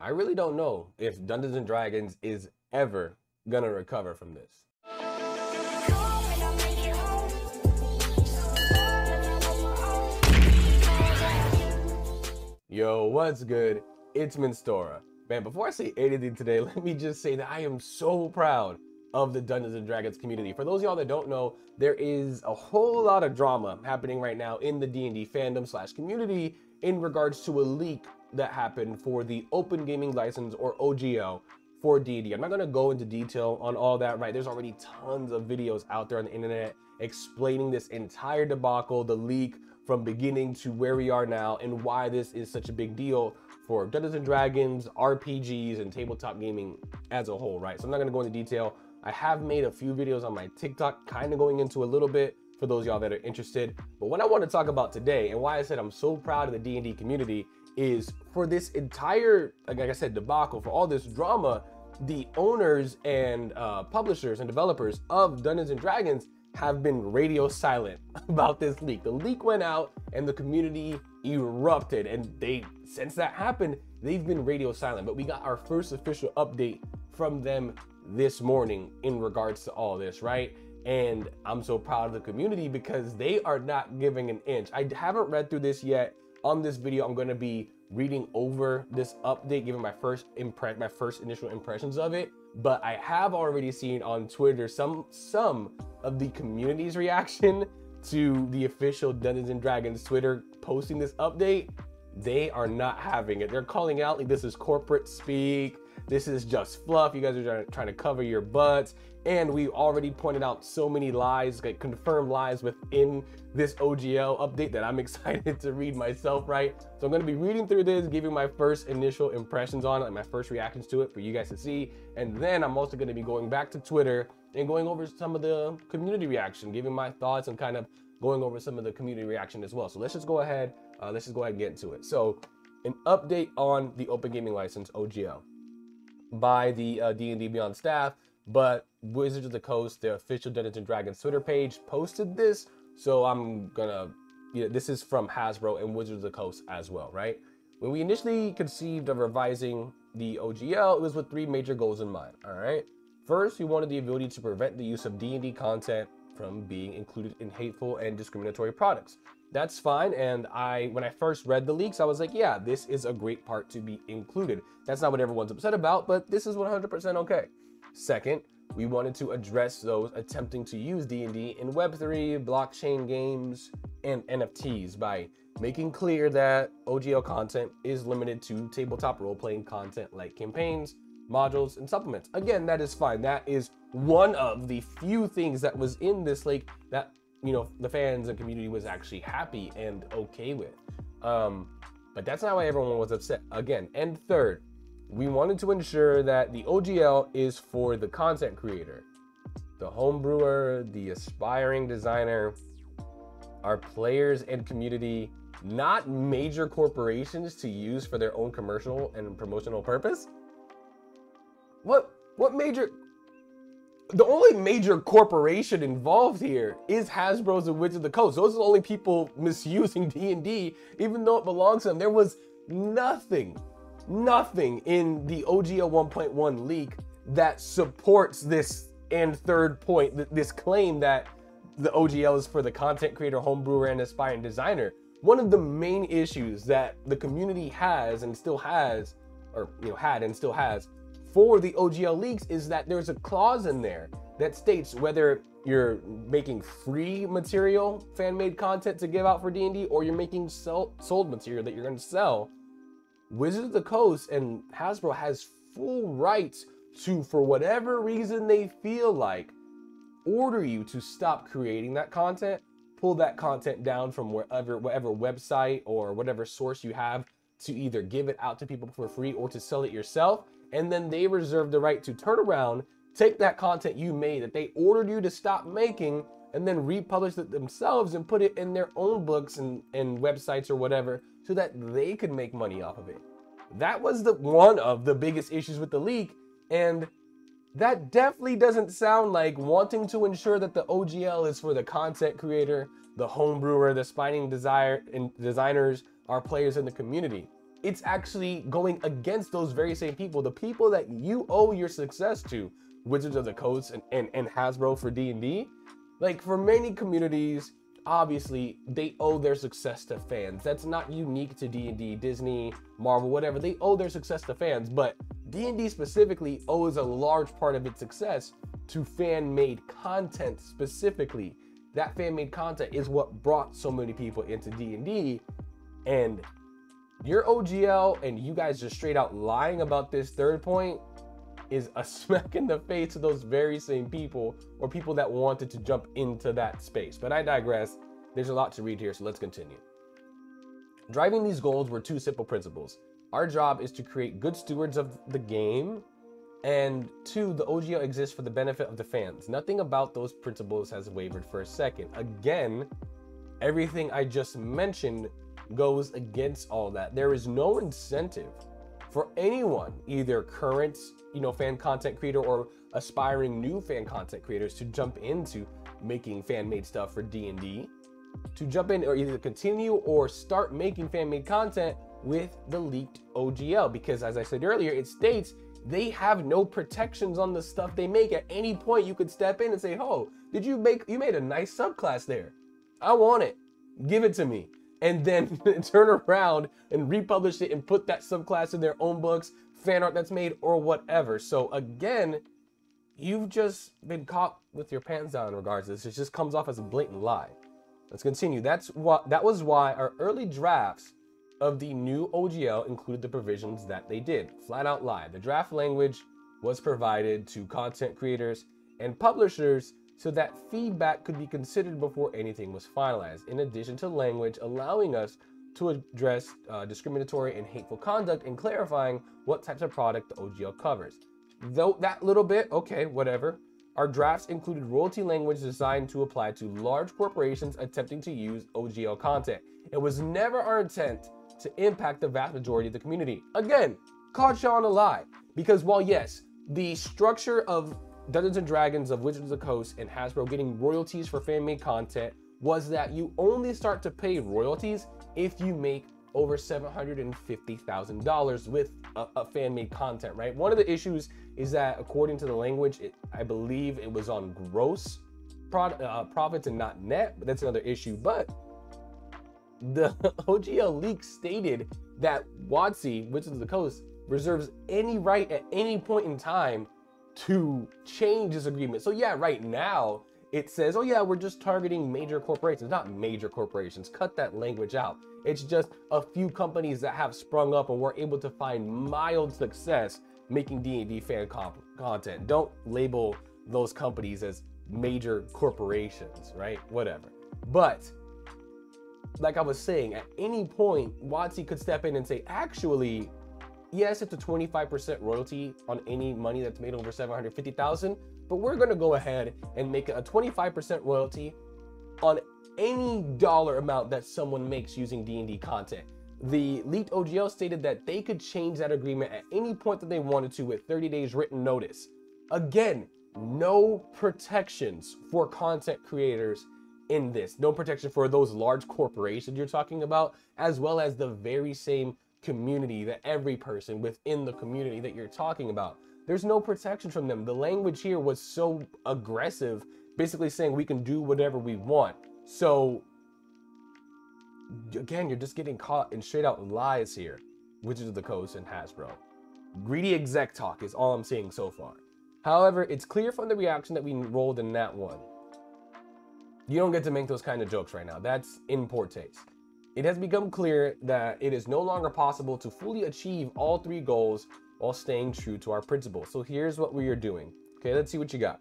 I really don't know if Dungeons and Dragons is ever gonna recover from this. Yo, what's good? It's Minstora. Man, before I say anything today, let me just say that I am so proud of the Dungeons and Dragons community. For those of y'all that don't know, there is a whole lot of drama happening right now in the D&D fandom / community in regards to a leak that happened for the Open Gaming License, or OGL, for D&D. I'm not gonna go into detail on all that, right? There's already tons of videos out there on the internet explaining this entire debacle, the leak from beginning to where we are now, and why this is such a big deal for Dungeons and Dragons, RPGs, and tabletop gaming as a whole, right? So I'm not gonna go into detail. I have made a few videos on my TikTok, kind of going into a little bit for those of y'all that are interested. But what I want to talk about today, and why I said I'm so proud of the D&D community, is for this entire, like I said, debacle, for all this drama, the owners and publishers and developers of Dungeons and Dragons have been radio silent about this leak. The leak went out and the community erupted, and since that happened, they've been radio silent. But we got our first official update from them this morning in regards to all this, right? And I'm so proud of the community because they are not giving an inch. I haven't read through this yet. On this video, I'm going to be reading over this update, giving my first initial impressions of it. But I have already seen on Twitter some of the community's reaction to the official Dungeons and Dragons Twitter posting this update. They are not having it. They're calling out like this is corporate speak. This is just fluff. You guys are trying to cover your butts. And we already pointed out so many lies, like confirmed lies within this OGL update, that I'm excited to read myself, right? So I'm going to be reading through this, giving my first initial impressions on it, like my first reactions to it for you guys to see. And then I'm also going to be going back to Twitter and going over some of the community reaction, giving my thoughts and kind of going over some of the community reaction as well. So let's just go ahead. And get into it. So an update on the Open Gaming License, OGL, by the D&D Beyond staff, but Wizards of the Coast, the official Dungeons and Dragons Twitter page, posted this. So I'm gonna, this is from Hasbro and Wizards of the Coast as well, right? When we initially conceived of revising the OGL, it was with 3 major goals in mind, all right? First, we wanted the ability to prevent the use of D&D content from being included in hateful and discriminatory products. That's fine, and when I first read the leaks, I was like, yeah, this is a great part to be included. That's not what everyone's upset about, but this is 100% okay. Second, we wanted to address those attempting to use D&D in Web3, blockchain games, and NFTs by making clear that OGL content is limited to tabletop role-playing content like campaigns, modules, and supplements. Again, that is fine. That is one of the few things that was in this leak that the fans and community was actually happy and okay with. But that's not why everyone was upset. Again, and third, we wanted to ensure that the OGL is for the content creator, the homebrewer, the aspiring designer, our players and community, not major corporations to use for their own commercial and promotional purpose. What major? The only major corporation involved here is Hasbro's and Wizards of the Coast. Those are the only people misusing D&D, even though it belongs to them. There was nothing in the OGL 1.1 leak that supports this. And third point, this claim that the OGL is for the content creator, homebrewer, and aspiring designer. One of the main issues that the community has and still has, or had and still has, for the OGL leaks is that there's a clause in there that states whether you're making free material, fan-made content to give out for D&D, or you're making sold material that you're going to sell, Wizards of the Coast and Hasbro has full rights to, for whatever reason they feel like, order you to stop creating that content, pull that content down from whatever website or whatever source you have, to either give it out to people for free or to sell it yourself. And then they reserve the right to turn around, take that content you made that they ordered you to stop making, and then republish it themselves and put it in their own books and websites or whatever, so that they could make money off of it. That was one of the biggest issues with the leak, and that definitely doesn't sound like wanting to ensure that the OGL is for the content creator, the homebrewer, the aspiring designers, our players in the community. it's actually going against those very same people, the people that you owe your success to, Wizards of the Coast and Hasbro for D&D. Like, for many communities, obviously, they owe their success to fans. That's not unique to D&D, Disney, Marvel, whatever. They owe their success to fans, but D&D specifically owes a large part of its success to fan-made content specifically. That fan-made content is what brought so many people into D&D, and your OGL and you guys just straight out lying about this third point is a smack in the face to those very same people, or people that wanted to jump into that space. But I digress. There's a lot to read here, so let's continue. Driving these goals were two simple principles. Our job is to create good stewards of the game, and two, the OGL exists for the benefit of the fans. Nothing about those principles has wavered for a second. Again, everything I just mentioned goes against all that. There is no incentive for anyone, either current, fan content creator or aspiring new fan content creators, to jump into making fan-made stuff for D&D, to jump in or either continue or start making fan-made content with the leaked OGL, because as I said earlier, it states they have no protections on the stuff they make. At any point you could step in and say, oh, you made a nice subclass there, I want it, give it to me, and then turn around and republish it and put that subclass in their own books, fan art that's made, or whatever. So again, you've just been caught with your pants down in regards to this. It just comes off as a blatant lie. Let's continue. That was why our early drafts of the new OGL included the provisions that they did. Flat out lie. The draft language was provided to content creators and publishers so that feedback could be considered before anything was finalized, in addition to language allowing us to address discriminatory and hateful conduct and clarifying what types of product the OGL covers. Though that little bit, okay, whatever. Our drafts included royalty language designed to apply to large corporations attempting to use OGL content. It was never our intent to impact the vast majority of the community. Again, caught you on a lie, because while yes, the structure of Dungeons and Dragons, of Wizards of the Coast, and Hasbro getting royalties for fan-made content was that you only start to pay royalties if you make over $750,000 with a fan-made content, right? One of the issues is that according to the language, I believe it was on gross profits and not net, but that's another issue. But the OGL leak stated that WotC, Wizards of the Coast, reserves any right at any point in time to change this agreement. So yeah, right now it says, oh yeah, we're just targeting major corporations. Not major corporations, cut that language out. It's just a few companies that have sprung up and were able to find mild success making D&D fan content. Don't label those companies as major corporations, right? Whatever. But like I was saying, at any point, WotC could step in and say, actually, yes, it's a 25% royalty on any money that's made over $750,000, but we're gonna go ahead and make a 25% royalty on any dollar amount that someone makes using D&D content. The leaked OGL stated that they could change that agreement at any point that they wanted to with 30 days written notice. Again, no protections for content creators in this. No protection for those large corporations you're talking about, as well as the very same community, that every person within the community that you're talking about. There's no protection from them. The language here was so aggressive, basically saying we can do whatever we want. So again, you're just getting caught in straight out lies here, Wizards of the Coast and Hasbro. Greedy exec talk is all I'm seeing so far. However, it's clear from the reaction that we rolled in that one, you don't get to make those kind of jokes right now. That's in poor taste. It has become clear that it is no longer possible to fully achieve all three goals while staying true to our principles. So here's what we are doing. Okay, let's see what you got.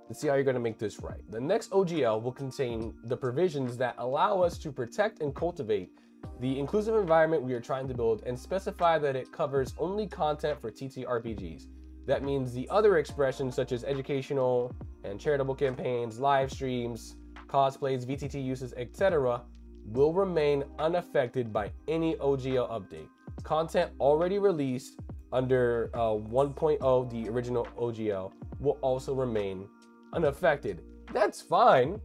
Let's see how you're going to make this right. The next OGL will contain the provisions that allow us to protect and cultivate the inclusive environment we are trying to build, and specify that it covers only content for TTRPGs. That means the other expressions such as educational and charitable campaigns, live streams, cosplays, VTT uses, etc. will remain unaffected by any OGL update. Content already released under 1.0, the original OGL, will also remain unaffected. That's fine.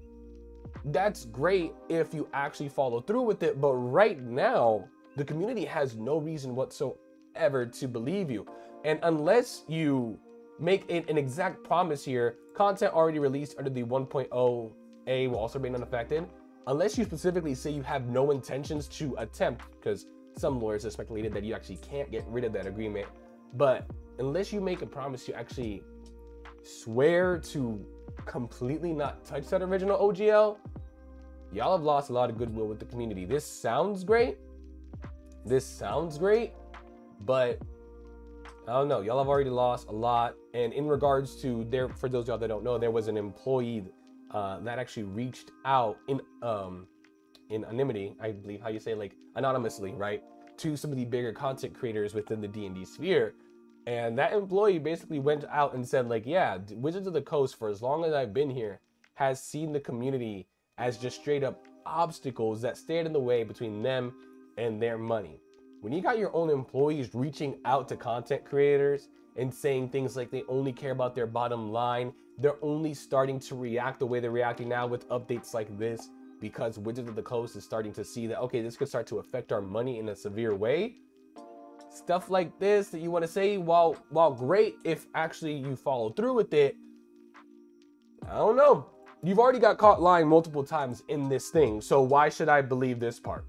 That's great if you actually follow through with it. But right now, the community has no reason whatsoever to believe you. And unless you make an exact promise here, content already released under the 1.0A will also remain unaffected. Unless you specifically say you have no intentions to attempt, because some lawyers have speculated that you actually can't get rid of that agreement. But unless you make a promise to actually swear to completely not touch that original OGL, y'all have lost a lot of goodwill with the community. This sounds great, but I don't know, y'all have already lost a lot. And in regards to for those of y'all that don't know, there was an employee that actually reached out in anonymity, I believe how you say, like anonymously, right, to some of the bigger content creators within the D&D sphere. And that employee basically went out and said, like, yeah, Wizards of the Coast, for as long as I've been here, has seen the community as just straight up obstacles that stand in the way between them and their money. When you got your own employees reaching out to content creators and saying things like they only care about their bottom line, they're only starting to react the way they're reacting now with updates like this because Wizards of the Coast is starting to see that, okay, this could start to affect our money in a severe way. Stuff like this that you want to say, while great if actually you follow through with it, I don't know. You've already got caught lying multiple times in this thing, so why should I believe this part?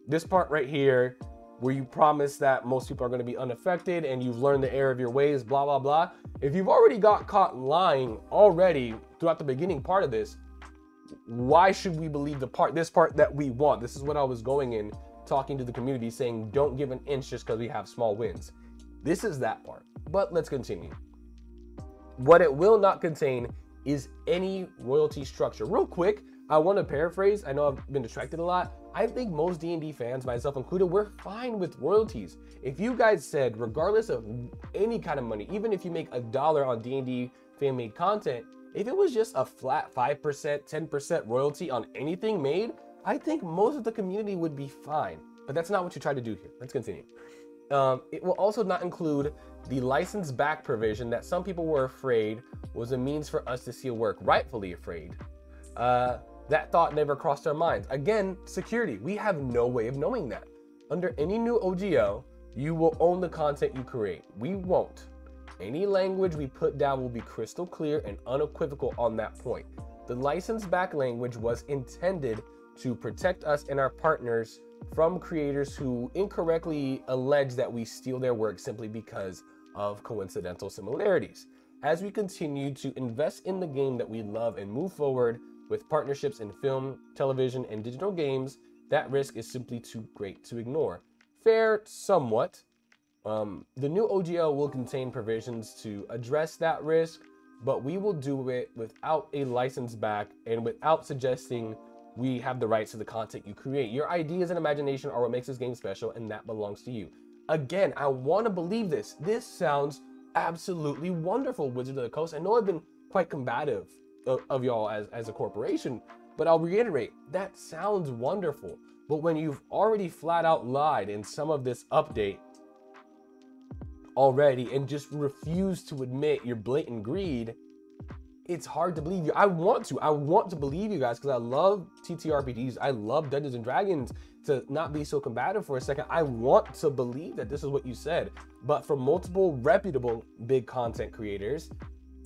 This part right here, where you promise that most people are going to be unaffected and you've learned the error of your ways, blah, blah, blah. If you've already got caught lying already throughout the beginning part of this, why should we believe this part that we want? This is what I was going in, talking to the community, saying don't give an inch just because we have small wins. This is that part, but let's continue. What it will not contain is any royalty structure. Real quick, I want to paraphrase. I know I've been distracted a lot. I think most D&D fans, myself included, we're fine with royalties. If you guys said, regardless of any kind of money, even if you make $1 on D&D fan-made content, if it was just a flat 5%, 10% royalty on anything made, I think most of the community would be fine. But that's not what you try to do here. Let's continue. It will also not include the license back provision that some people were afraid was a means for us to steal work, rightfully afraid. That thought never crossed our minds. Again, security. We have no way of knowing that. Under any new OGL, you will own the content you create. We won't. Any language we put down will be crystal clear and unequivocal on that point. The license back language was intended to protect us and our partners from creators who incorrectly allege that we steal their work simply because of coincidental similarities. As we continue to invest in the game that we love and move forward with partnerships in film, television, and digital games, that risk is simply too great to ignore. Fair somewhat. The new OGL will contain provisions to address that risk, but we will do it without a license back and without suggesting we have the rights to the content you create. Your ideas and imagination are what makes this game special, and that belongs to you. Again, I want to believe this. This sounds absolutely wonderful, Wizards of the Coast. I know I've been quite combative of y'all as a corporation, but I'll reiterate, that sounds wonderful. But when you've already flat out lied in some of this update already and just refuse to admit your blatant greed, it's hard to believe you. I want to believe you guys because I love TTRPGs. I love Dungeons and Dragons. To not be so combative for a second, I want to believe that this is what you said. But for multiple reputable big content creators,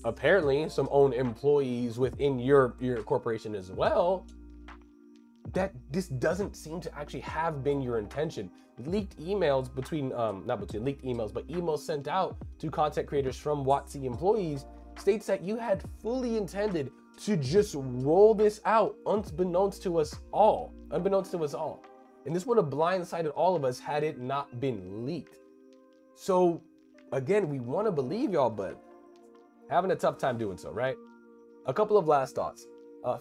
apparently some own employees within your corporation as well, that this doesn't seem to actually have been your intention. Leaked emails but emails sent out to content creators from WotC employees states that you had fully intended to just roll this out unbeknownst to us all. And this would have blindsided all of us had it not been leaked. So again, we want to believe y'all, but having a tough time doing so, right? A couple of last thoughts.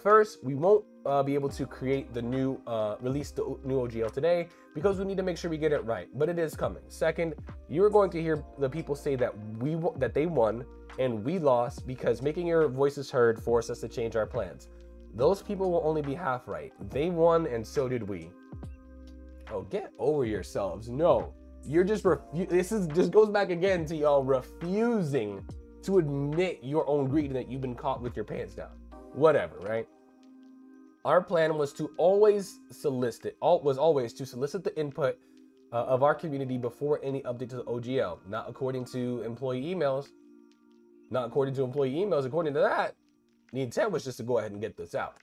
First, we won't be able to create the new, release the new OGL today because we need to make sure we get it right, but it is coming. Second, you're going to hear the people say that they won and we lost because making your voices heard forced us to change our plans. Those people will only be half right. They won and so did we. Oh, get over yourselves. No, you're just, just goes back again to y'all refusing to admit your own greed and that you've been caught with your pants down. Whatever, right? Our plan was to always solicit the input of our community before any update to the OGL. Not according to employee emails. Not according to employee emails. According to that, the intent was just to go ahead and get this out.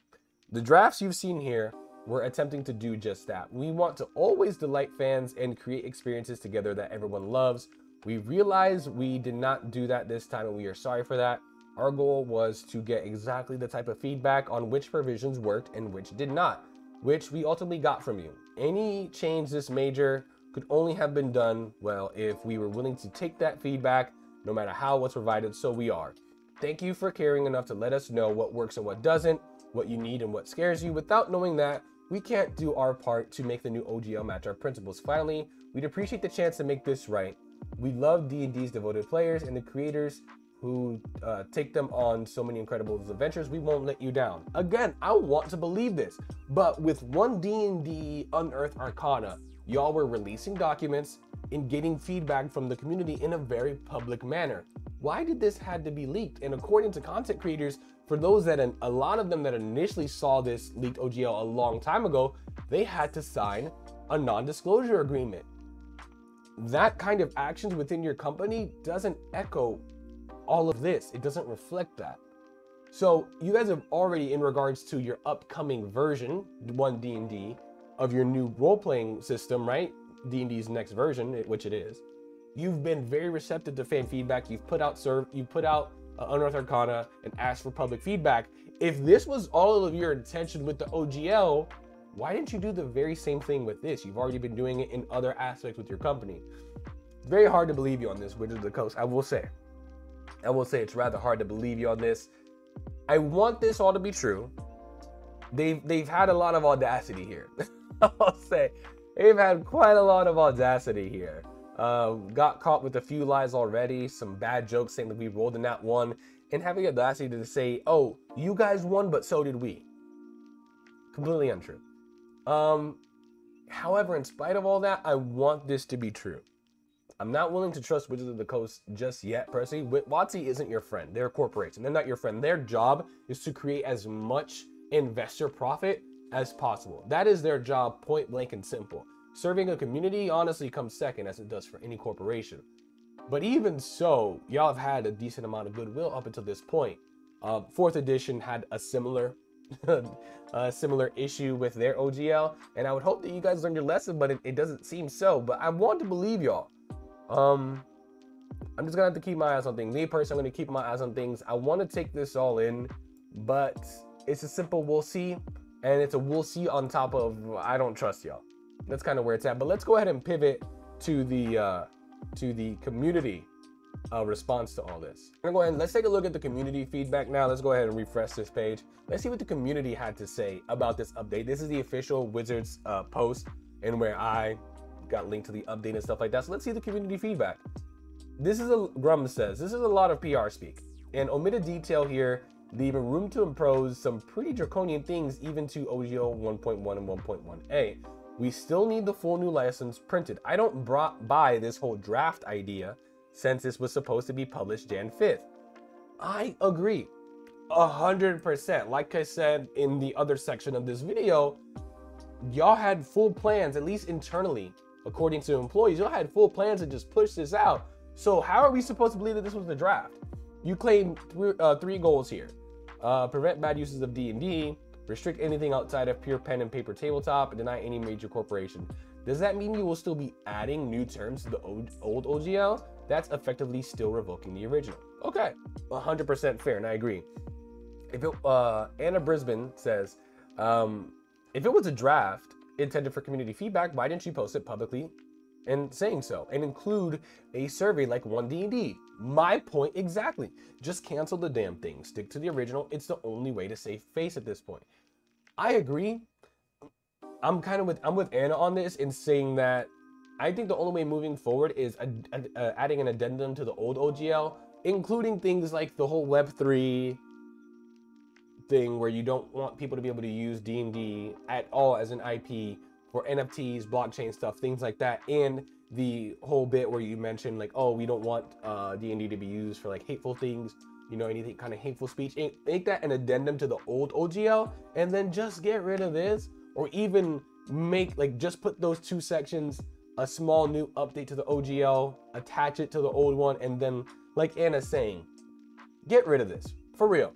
The drafts you've seen here, we're attempting to do just that. We want to always delight fans and create experiences together that everyone loves. We realize we did not do that this time, and we are sorry for that. Our goal was to get exactly the type of feedback on which provisions worked and which did not, which we ultimately got from you. Any change this major could only have been done, well, if we were willing to take that feedback, no matter how what's provided, so we are. Thank you for caring enough to let us know what works and what doesn't, what you need and what scares you. Without knowing that, we can't do our part to make the new OGL match our principles. Finally, we'd appreciate the chance to make this right. We love D&D's devoted players and the creators who take them on so many incredible adventures. We won't let you down. Again, I want to believe this, but with one D&D Unearthed Arcana, y'all were releasing documents and getting feedback from the community in a very public manner. Why did this had to be leaked? And according to content creators, for those that, a lot of them that initially saw this leaked OGL a long time ago, they had to sign a non-disclosure agreement. That kind of actions within your company doesn't echo all of this. It doesn't reflect that. So you guys have already, in regards to your upcoming version, 1D&D, of your new role-playing system, right? D&D's next version, which it is. You've been very receptive to fan feedback. You've put out Unearthed Arcana and asked for public feedback. If this was all of your intention with the OGL, why didn't you do the very same thing with this? You've already been doing it in other aspects with your company. It's very hard to believe you on this, Wizards of the Coast. I will say it's rather hard to believe you on this. I want this all to be true. They've had a lot of audacity here. I'll say they've had quite a lot of audacity here. Got caught with a few lies already, some bad jokes saying that we rolled in that one, and having the audacity to say, oh, you guys won, but so did we. Completely untrue. However, in spite of all that, I want this to be true. I'm not willing to trust Wizards of the Coast just yet, personally. WotC isn't your friend. They're a corporation. They're not your friend. Their job is to create as much investor profit as possible. That is their job, point blank and simple. Serving a community honestly comes second, as it does for any corporation. But even so, y'all have had a decent amount of goodwill up until this point. 4th edition had a similar issue with their OGL, and I would hope that you guys learned your lesson, but it doesn't seem so. But I want to believe y'all. I'm just gonna have to keep my eyes on things. Me personally, I'm gonna keep my eyes on things. I want to take this all in, but it's a simple we'll see, and it's a we'll see on top of I don't trust y'all. That's kind of where it's at. But let's go ahead and pivot to the community response to all this. I'm gonna go ahead and let's take a look at the community feedback now. Let's go ahead and refresh this page. Let's see what the community had to say about this update. This is the official Wizards post, and where I got linked to the update and stuff like that. So let's see the community feedback. Grum says, this is a lot of PR speak. And omitted detail here, leaving room to impose some pretty draconian things even to OGL 1.1 and 1.1a. We still need the full new license printed. I don't buy this whole draft idea since this was supposed to be published Jan 5th. I agree, 100%. Like I said in the other section of this video, y'all had full plans, at least internally, according to employees, y'all had full plans to just push this out. So how are we supposed to believe that this was the draft? You claim three goals here. Prevent bad uses of D&D, restrict anything outside of pure pen and paper tabletop, and deny any major corporation. Does that mean you will still be adding new terms to the old OGL? That's effectively still revoking the original. Okay, 100% fair, and I agree. If it, Anna Brisbane says, if it was a draft intended for community feedback, why didn't you post it publicly and saying so and include a survey like 1D&D? My point exactly. Just cancel the damn thing. Stick to the original. It's the only way to save face at this point. I agree. I'm with Anna on this in saying that I think the only way moving forward is adding an addendum to the old OGL, including things like the whole Web3 thing where you don't want people to be able to use D&D at all as an IP for NFTs, blockchain stuff, things like that, and the whole bit where you mentioned like, oh, we don't want D&D to be used for like hateful things, you know, anything kind of hateful speech. Make that an addendum to the old OGL, and then just get rid of this, or even make like just put those two sections a small new update to the OGL, attach it to the old one, and then, like Anna's saying, get rid of this. For real.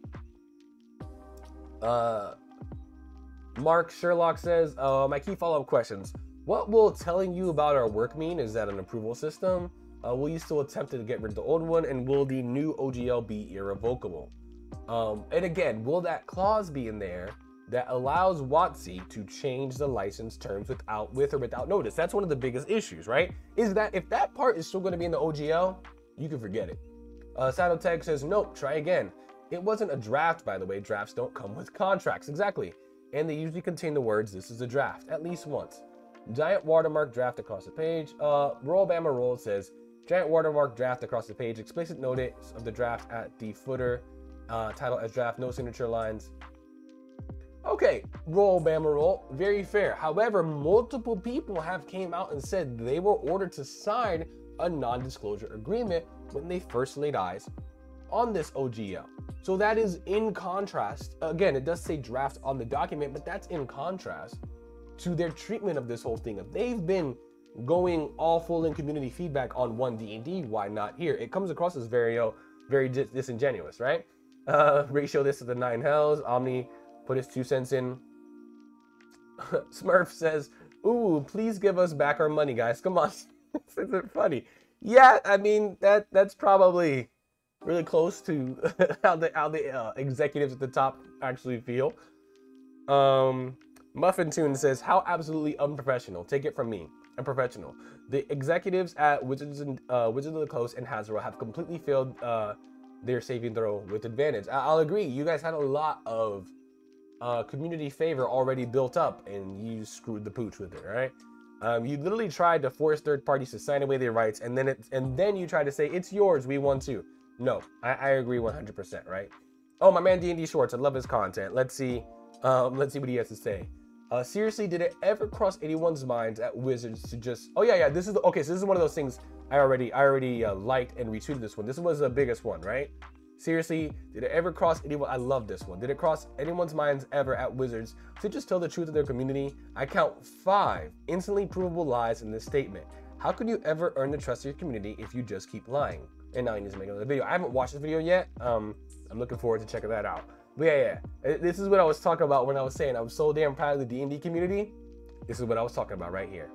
Mark Sherlock says, my key follow-up questions. What will telling you about our work mean? Is that an approval system? Will you still attempt to get rid of the old one? And will the new OGL be irrevocable? And again, will that clause be in there that allows WotC to change the license terms with or without notice? That's one of the biggest issues, right? Is that if that part is still going to be in the OGL, you can forget it. Sadotech says, nope, try again. It wasn't a draft, by the way. Drafts don't come with contracts. Exactly. And they usually contain the words, this is a draft, at least once. Giant watermark draft across the page. Roll Bama Roll says, giant watermark draft across the page. Explicit notice of the draft at the footer. Title as draft, no signature lines. Okay, Roll Bama Roll, very fair. However, multiple people have came out and said they were ordered to sign a non-disclosure agreement when they first laid eyes on this OGL. So that is in contrast. Again, it does say draft on the document, but that's in contrast to their treatment of this whole thing. If they've been going all full in community feedback on one D&D, why not here? It comes across as very disingenuous, right? Ratio this to the 9 hells. Omni put his 2 cents in. Smurf says, ooh, please give us back our money, guys. Come on. Isn't it funny? Yeah, I mean, that's probably really close to how the executives at the top actually feel. Muffin Tune says, how absolutely unprofessional. Take it from me. Unprofessional. The executives at Wizards of the Coast and Hasbro have completely failed their saving throw with advantage. I'll agree. You guys had a lot of community favor already built up, and you screwed the pooch with it, right? You literally tried to force third parties to sign away their rights, and then you tried to say it's yours. We won too. No, I agree 100%, right? Oh, my man D&D Schwartz, I love his content. Let's see what he has to say. Seriously, did it ever cross anyone's minds at Wizards to just? Oh yeah, this is okay. So this is one of those things I already liked and retweeted this one. This was the biggest one, right? Seriously, did it ever cross anyone? I love this one. Did it cross anyone's minds ever at Wizards to just tell the truth of their community? I count 5 instantly provable lies in this statement. How could you ever earn the trust of your community if you just keep lying? And now he needs to make another video. I haven't watched this video yet. I'm looking forward to checking that out. But yeah, this is what I was talking about when I was saying I was so damn proud of the D&D community. This is what I was talking about right here.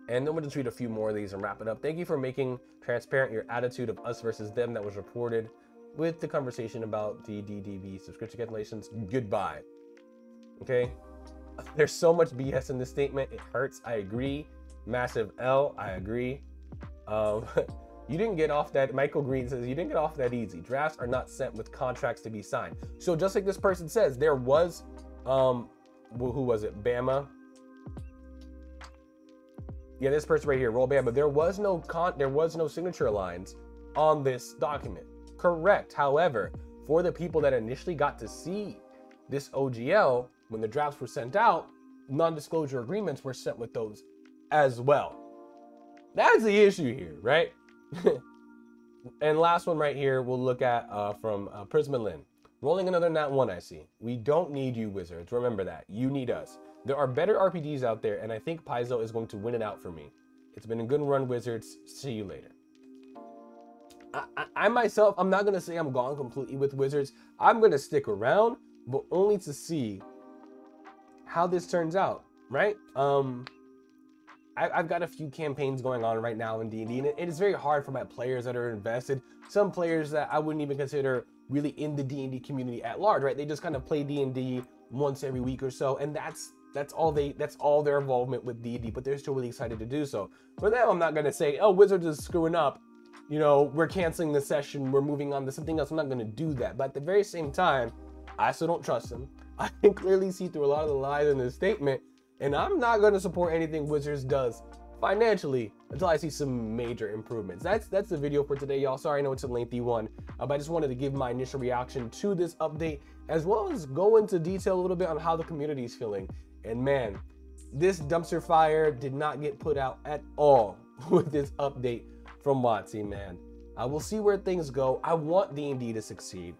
And then we'll just read a few more of these and wrap it up. Thank you for making transparent your attitude of us versus them that was reported with the conversation about the DDB subscription cancellations. Goodbye. Okay? There's so much BS in this statement. It hurts. I agree. Massive L. I agree. You didn't get off that. Michael Green says you didn't get off that easy. Drafts are not sent with contracts to be signed. So just like this person says, there was who was it? Bama. Yeah, this person right here, Roll Bama. There was no signature lines on this document. Correct. However, for the people that initially got to see this OGL, when the drafts were sent out, non-disclosure agreements were sent with those as well. That's the issue here, right? And last one right here, we'll look at from Prismalin. Rolling another nat 1, I see. We don't need you, Wizards. Remember that. You need us. There are better RPGs out there, and I think Paizo is going to win it out for me. It's been a good run, Wizards. See you later. I myself, I'm not going to say I'm gone completely with Wizards. I'm going to stick around, but only to see how this turns out, right? I've got a few campaigns going on right now in D&D, and it is very hard for my players that are invested. Some players that I wouldn't even consider really in the D&D community at large, right? They just kind of play D&D once every week or so, and that's all their involvement with D&D, but they're still really excited to do so. For them, I'm not going to say, oh, Wizards is screwing up. You know, we're canceling the session. We're moving on to something else. I'm not going to do that. But at the very same time, I still don't trust them. I can clearly see through a lot of the lies in this statement. And I'm not going to support anything Wizards does financially until I see some major improvements. That's the video for today, y'all. Sorry, I know it's a lengthy one. But I just wanted to give my initial reaction to this update, as well as go into detail a little bit on how the community is feeling. And man, this dumpster fire did not get put out at all with this update from WotC, man. We'll see where things go. I want D&D to succeed.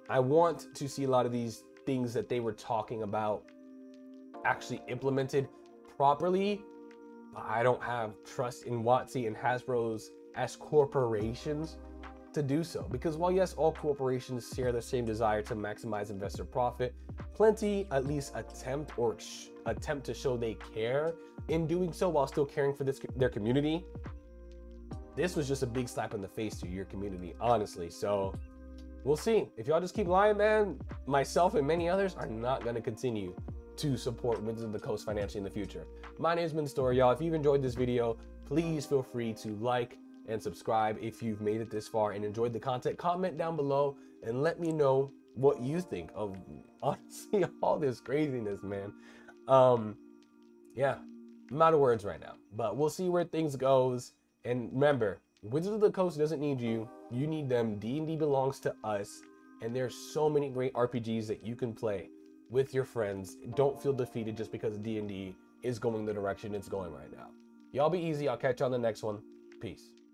I want to see a lot of these things that they were talking about actually implemented properly, but I don't have trust in WotC and Hasbro's as corporations to do so. Because while yes, all corporations share the same desire to maximize investor profit, plenty at least attempt to show they care in doing so while still caring for their community. This was just a big slap in the face to your community, honestly. So we'll see. If y'all just keep lying, man, myself and many others are not going to continue to support Wizards of the Coast financially in the future. My name is Minnesota, y'all. If you've enjoyed this video, please feel free to like and subscribe if you've made it this far and enjoyed the content. Comment down below and let me know what you think of, honestly, all this craziness, man. Yeah, I'm out of words right now, but we'll see where things goes. And remember, Wizards of the Coast doesn't need you. You need them. D&D belongs to us. And there's so many great RPGs that you can play with your friends. Don't feel defeated just because D&D is going the direction it's going right now. Y'all be easy. I'll catch you on the next one. Peace.